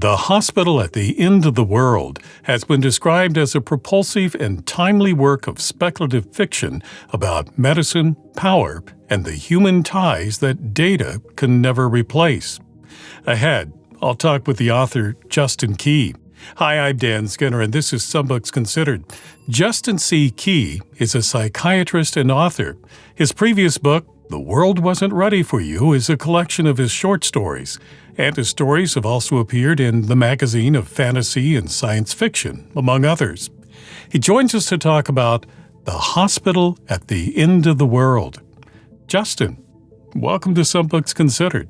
The Hospital at the End of the World has been described as a propulsive and timely work of speculative fiction about medicine, power, and the human ties that data can never replace. Ahead, I'll talk with the author, Justin Key. Hi, I'm Dan Skinner, and this is Some Books Considered. Justin C. Key is a psychiatrist and author. His previous book, The World Wasn't Ready for You, is a collection of his short stories, and his stories have also appeared in the magazine of fantasy and science fiction, among others. He joins us to talk about The Hospital at the End of the World. Justin, welcome to Some Books Considered.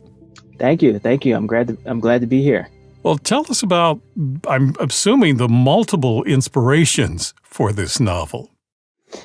Thank you. I'm glad to be here. Well, tell us about, I'm assuming, the multiple inspirations for this novel.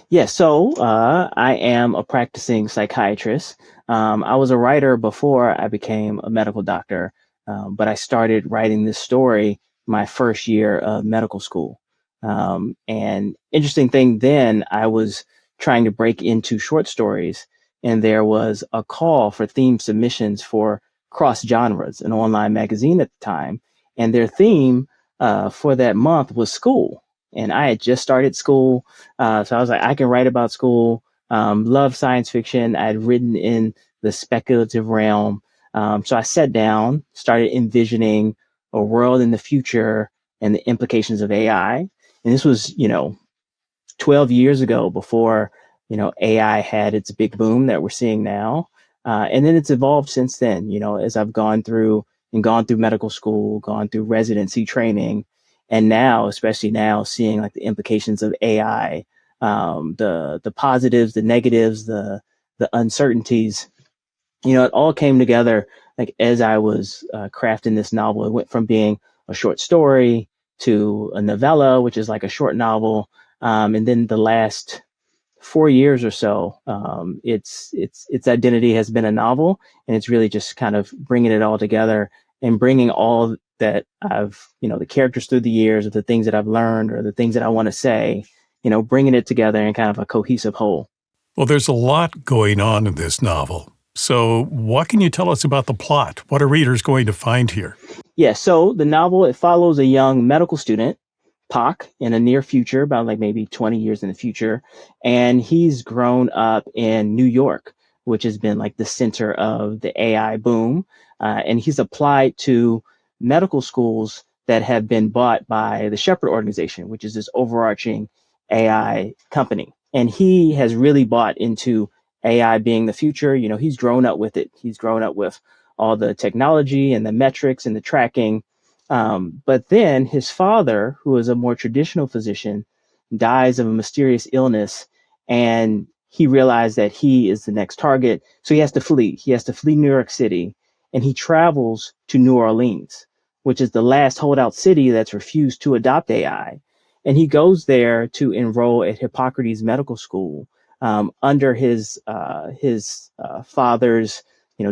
Yeah, so I am a practicing psychiatrist. I was a writer before I became a medical doctor, but I started writing this story my first year of medical school. And interesting thing then, I was trying to break into short stories, and there was a call for theme submissions for Cross Genres, an online magazine at the time. And their theme for that month was school. And I had just started school. So I was like, I can write about school, love science fiction. I had written in the speculative realm. So I sat down, started envisioning a world in the future and the implications of AI. And this was, 12 years ago before, AI had its big boom that we're seeing now. And then it's evolved since then, as I've gone through medical school, gone through residency training, and now, especially now, seeing like the implications of AI, the positives, the negatives, the uncertainties. It all came together like as I was crafting this novel. It went from being a short story to a novella, which is like a short novel, and then the last 4 years or so, its identity has been a novel, and it's really just kind of bringing it all together and bringing all that I've, the characters through the years, or the things that I've learned, or the things that I want to say, bringing it together in kind of a cohesive whole. Well, there's a lot going on in this novel. So what can you tell us about the plot? What are readers going to find here? Yeah, so the novel, it follows a young medical student, Pac, in a near future, about like maybe 20 years in the future. And he's grown up in New York, which has been like the center of the AI boom. And he's applied to medical schools that have been bought by the Shepherd organization, which is this overarching AI company. And he has really bought into AI being the future. He's grown up with it. He's grown up with all the technology and the metrics and the tracking. But then his father, who is a more traditional physician, dies of a mysterious illness, and he realized that he is the next target. So he has to flee. He has to flee New York City, and he travels to New Orleans, which is the last holdout city that's refused to adopt AI. And he goes there to enroll at Hippocrates Medical School under his father's,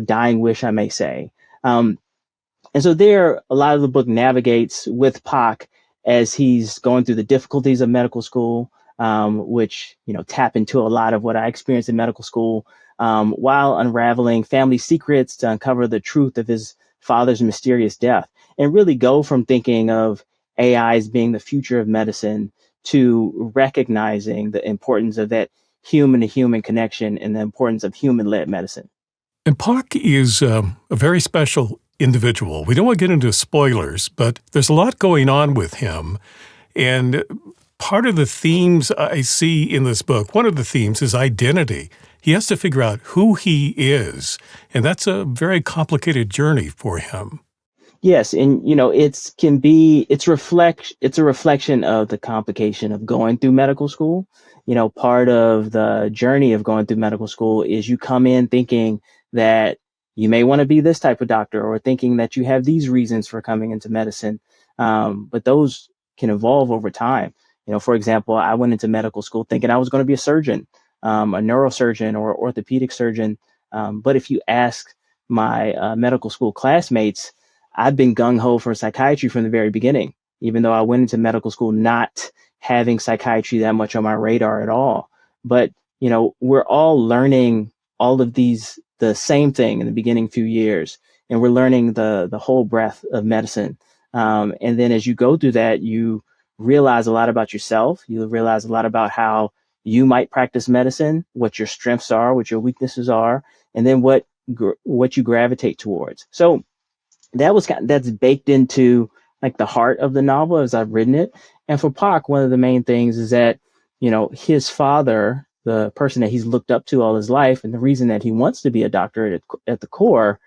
dying wish, I may say. And so there, a lot of the book navigates with Pac as he's going through the difficulties of medical school, which, tap into a lot of what I experienced in medical school, while unraveling family secrets to uncover the truth of his father's mysterious death, and really go from thinking of AI as being the future of medicine to recognizing the importance of that human-to-human connection and the importance of human-led medicine. And Pac is a very special individual. We don't want to get into spoilers, but there's a lot going on with him. And part of the themes I see in this book, one of the themes is identity. He has to figure out who he is, and that's a very complicated journey for him. Yes, and it's a reflection of the complication of going through medical school. Part of the journey of going through medical school is you come in thinking that you may want to be this type of doctor, or thinking that you have these reasons for coming into medicine. But those can evolve over time. For example, I went into medical school thinking I was going to be a surgeon, a neurosurgeon or orthopedic surgeon. But if you ask my medical school classmates, I've been gung-ho for psychiatry from the very beginning, even though I went into medical school not having psychiatry that much on my radar at all. But, we're all learning all of these, the same thing in the beginning few years, and we're learning the whole breadth of medicine. And then as you go through that, you realize a lot about yourself. You realize a lot about how you might practice medicine, what your strengths are, what your weaknesses are, and then what you gravitate towards. So that's baked into like the heart of the novel as I've written it. And for Pac, one of the main things is that, his father, the person that he's looked up to all his life, and the reason that he wants to be a doctor at the core,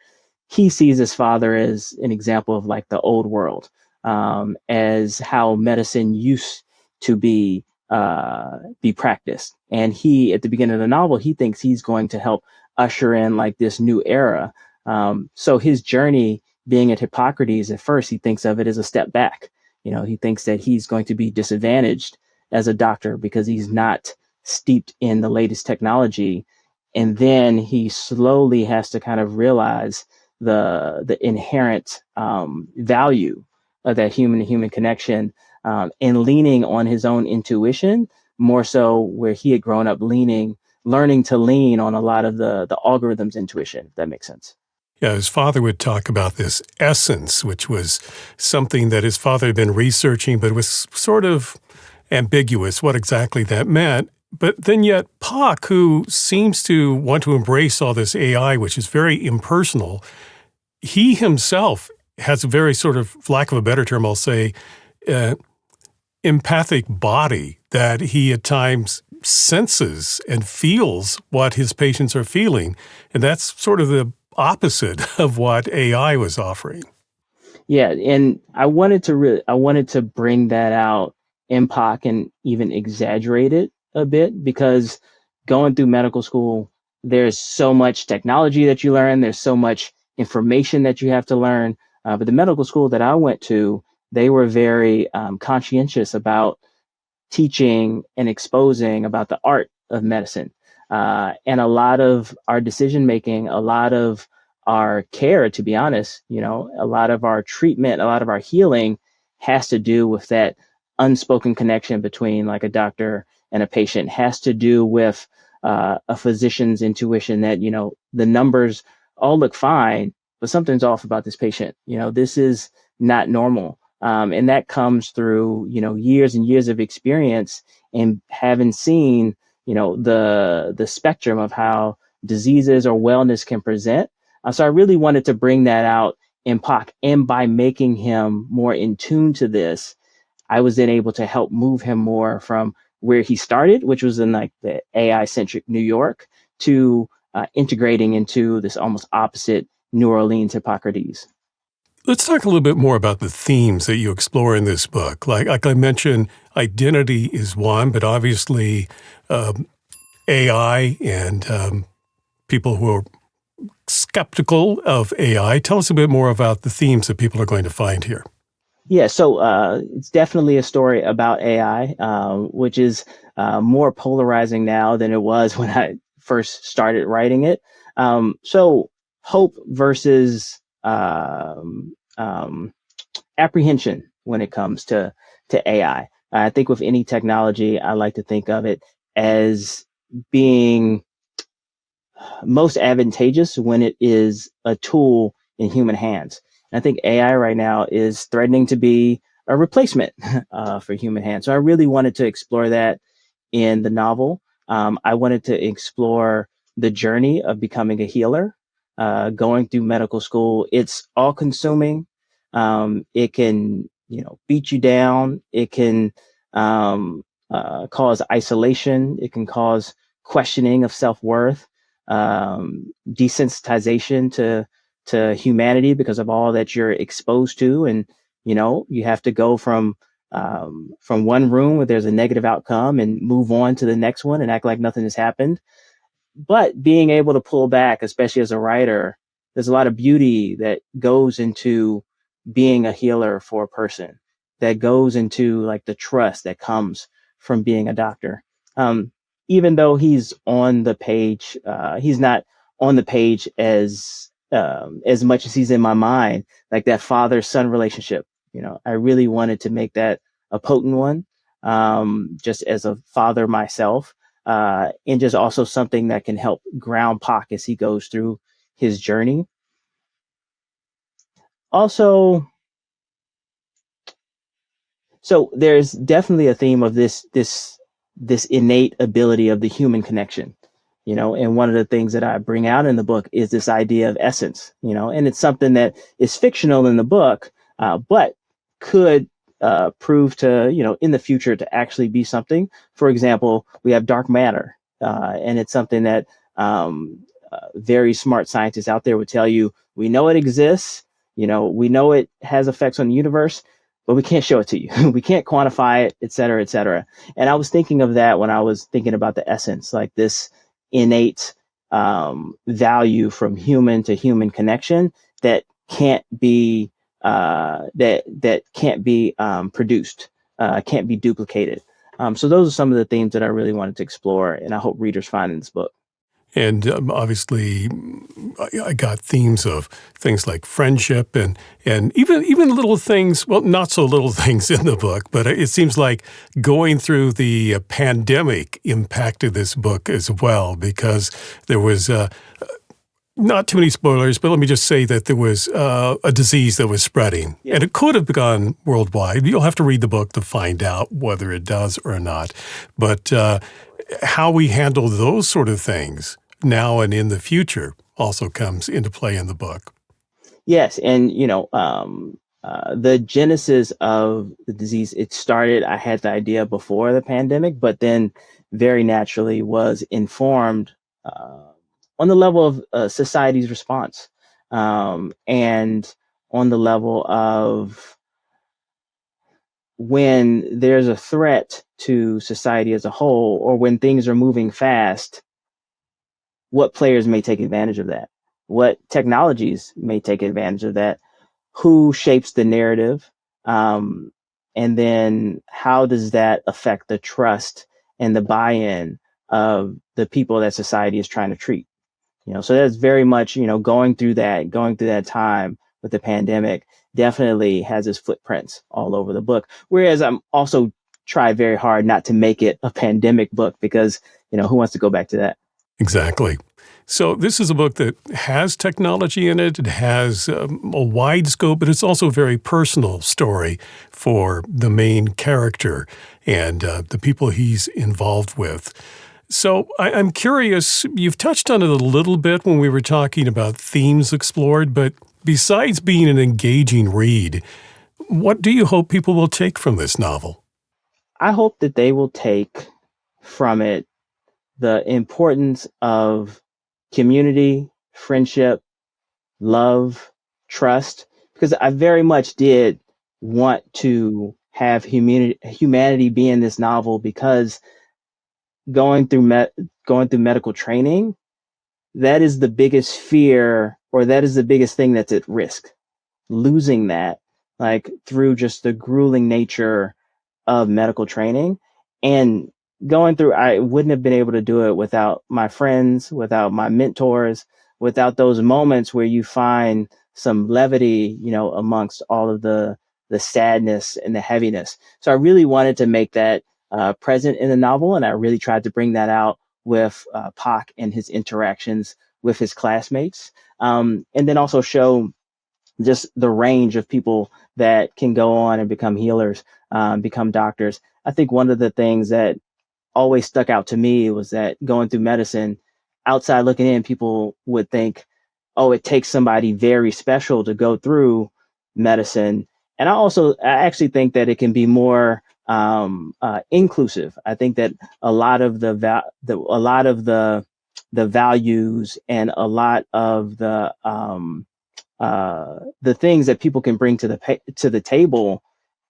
he sees his father as an example of like the old world, as how medicine used to be practiced. And he, at the beginning of the novel, he thinks he's going to help usher in like this new era. So his journey being at Hippocrates, at first he thinks of it as a step back. He thinks that he's going to be disadvantaged as a doctor because he's not steeped in the latest technology. And then he slowly has to kind of realize the inherent value of that human to human connection, and leaning on his own intuition more so, where he had grown up learning to lean on a lot of the algorithm's intuition, if that makes sense. Yeah, his father would talk about this essence, which was something that his father had been researching, but it was sort of ambiguous what exactly that meant. But then yet Pac, who seems to want to embrace all this AI, which is very impersonal, he himself has a very sort of, for lack of a better term, I'll say, empathic body that he at times senses and feels what his patients are feeling. And that's sort of the opposite of what AI was offering. Yeah, and I wanted to bring that out in Pac and even exaggerate it a bit, because going through medical school, there's so much technology that you learn, there's so much information that you have to learn. But the medical school that I went to, they were very conscientious about teaching and exposing about the art of medicine. And a lot of our decision making, a lot of our care, to be honest, a lot of our treatment, a lot of our healing has to do with that unspoken connection between like a doctor and a patient, has to do with a physician's intuition that, the numbers all look fine, but something's off about this patient. This is not normal. And that comes through, years and years of experience and having seen, the spectrum of how diseases or wellness can present. So I really wanted to bring that out in Pac. And by making him more in tune to this, I was then able to help move him more from where he started, which was in like the AI centric New York, to integrating into this almost opposite New Orleans Hippocrates. Let's talk a little bit more about the themes that you explore in this book. Like I mentioned, identity is one, but obviously AI and people who are skeptical of AI. Tell us a bit more about the themes that people are going to find here. Yeah, so it's definitely a story about AI, which is more polarizing now than it was when I first started writing it. So hope versus apprehension when it comes to AI. I think with any technology, I like to think of it as being most advantageous when it is a tool in human hands. And I think AI right now is threatening to be a replacement for human hands. So I really wanted to explore that in the novel. I wanted to explore the journey of becoming a healer, going through medical school. It's all consuming. It can, beat you down. It can cause isolation. It can cause questioning of self worth, desensitization to humanity because of all that you're exposed to, and you have to go from one room where there's a negative outcome and move on to the next one and act like nothing has happened. But being able to pull back, especially as a writer, there's a lot of beauty that goes into being a healer for a person, that goes into like the trust that comes from being a doctor. Even though he's on the page, he's not on the page as much as he's in my mind, like that father son relationship. I really wanted to make that a potent one, just as a father myself, and just also something that can help ground Pac as he goes through his journey. Also, So there's definitely a theme of this innate ability of the human connection, and one of the things that I bring out in the book is this idea of essence, and it's something that is fictional in the book, but could prove to, in the future to actually be something. For example, we have dark matter, and it's something that very smart scientists out there would tell you, we know it exists, we know it has effects on the universe, but we can't show it to you. We can't quantify it, et cetera, et cetera. And I was thinking of that when I was thinking about the essence, like this innate value from human to human connection that can't be that can't be produced, can't be duplicated. So those are some of the themes that I really wanted to explore, and I hope readers find in this book. And obviously, I got themes of things like friendship and even little things, well, not so little things in the book, but it seems like going through the pandemic impacted this book as well, because there was not too many spoilers, but let me just say that there was a disease that was spreading, and it could have gone worldwide. You'll have to read the book to find out whether it does or not. But how we handle those sort of things now and in the future also comes into play in the book. Yes, and the genesis of the disease, it started. I had the idea before the pandemic, but then very naturally was informed on the level of society's response, and on the level of when there's a threat to society as a whole, or when things are moving fast, what players may take advantage of that, what technologies may take advantage of that, who shapes the narrative, um, and then how does that affect the trust and the buy-in of the people that society is trying to treat. So that's very much, going through that time with the pandemic definitely has its footprints all over the book. Whereas I'm also try very hard not to make it a pandemic book, because, who wants to go back to that? Exactly. So this is a book that has technology in it. It has a wide scope, but it's also a very personal story for the main character and the people he's involved with. So I'm curious, you've touched on it a little bit when we were talking about themes explored, but besides being an engaging read, what do you hope people will take from this novel? I hope that they will take from it the importance of community, friendship, love, trust, because I very much did want to have humanity be in this novel, because going through going through medical training, that is the biggest fear, or that is the biggest thing that's at risk. Losing that, like, through just the grueling nature of medical training, and going through, I wouldn't have been able to do it without my friends, without my mentors, without those moments where you find some levity, amongst all of the sadness and the heaviness. So I really wanted to make that present in the novel, and I really tried to bring that out with Pac and his interactions with his classmates, and then also show just the range of people that can go on and become healers, become doctors. I think one of the things that always stuck out to me was that going through medicine, outside looking in, people would think, oh, it takes somebody very special to go through medicine. And I actually think that it can be more inclusive. I think that a lot of a lot of the values and a lot of the things that people can bring to the table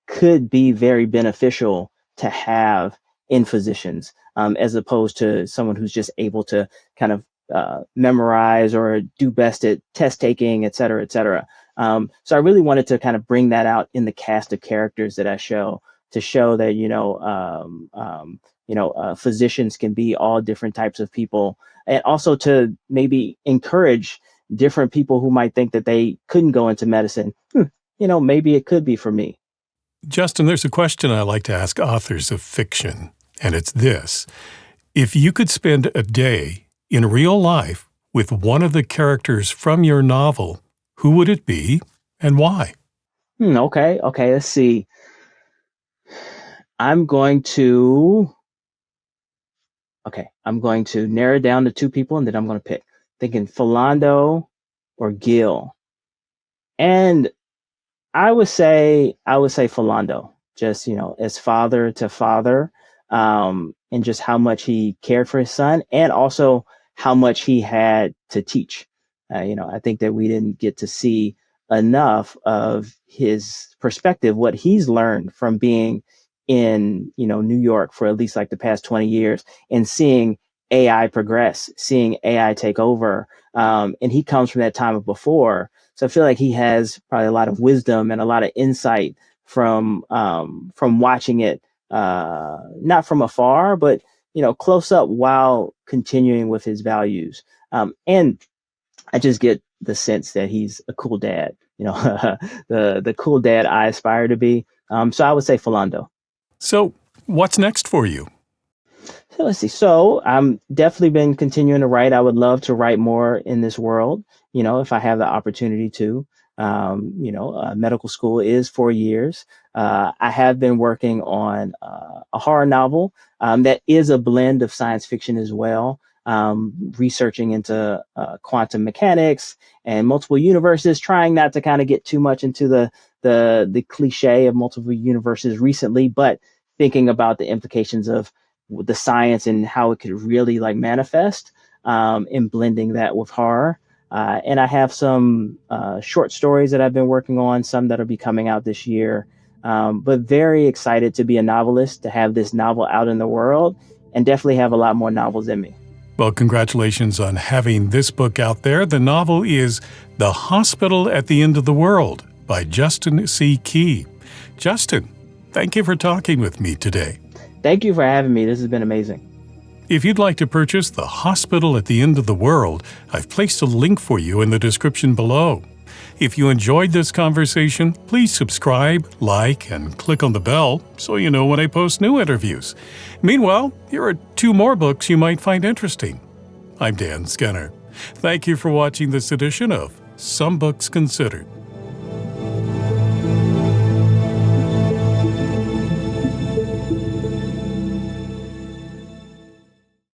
could be very beneficial to have in physicians, as opposed to someone who's just able to kind of memorize or do best at test taking, et cetera, et cetera. So I really wanted to kind of bring that out in the cast of characters that I show, to show that physicians can be all different types of people, and also to maybe encourage different people who might think that they couldn't go into medicine. Maybe it could be for me. Justin, there's a question I like to ask authors of fiction, and it's this. If you could spend a day in real life with one of the characters from your novel, who would it be and why? Okay, let's see. I'm going to I'm going to narrow it down to two people, and then I'm going to pick. Thinking Philando or Gil. And I would say Philando, just, as father to father, and just how much he cared for his son, and also how much he had to teach. I think that we didn't get to see enough of his perspective, what he's learned from being in, New York for at least like the past 20 years, and seeing AI progress, seeing AI take over. And he comes from that time of before, so I feel like he has probably a lot of wisdom and a lot of insight from watching it, not from afar, but close up, while continuing with his values. And I just get the sense that he's a cool dad. The cool dad I aspire to be. So I would say Philando. So, what's next for you? So let's see. So I'm definitely been continuing to write. I would love to write more in this world, if I have the opportunity to. Medical school is 4 years. I have been working on a horror novel that is a blend of science fiction as well, researching into quantum mechanics and multiple universes, trying not to kind of get too much into the cliche of multiple universes recently, but thinking about the implications of the science and how it could really like manifest, and blending that with horror. And I have some short stories that I've been working on, some that'll be coming out this year. But very excited to be a novelist, to have this novel out in the world, and definitely have a lot more novels in me. Well, congratulations on having this book out there. The novel is The Hospital at the End of the World by Justin C. Key. Justin, thank you for talking with me today. Thank you for having me. This has been amazing. If you'd like to purchase The Hospital at the End of the World, I've placed a link for you in the description below. If you enjoyed this conversation, please subscribe, like, and click on the bell so you know when I post new interviews. Meanwhile, here are 2 more books you might find interesting. I'm Dan Skinner. Thank you for watching this edition of Some Books Considered.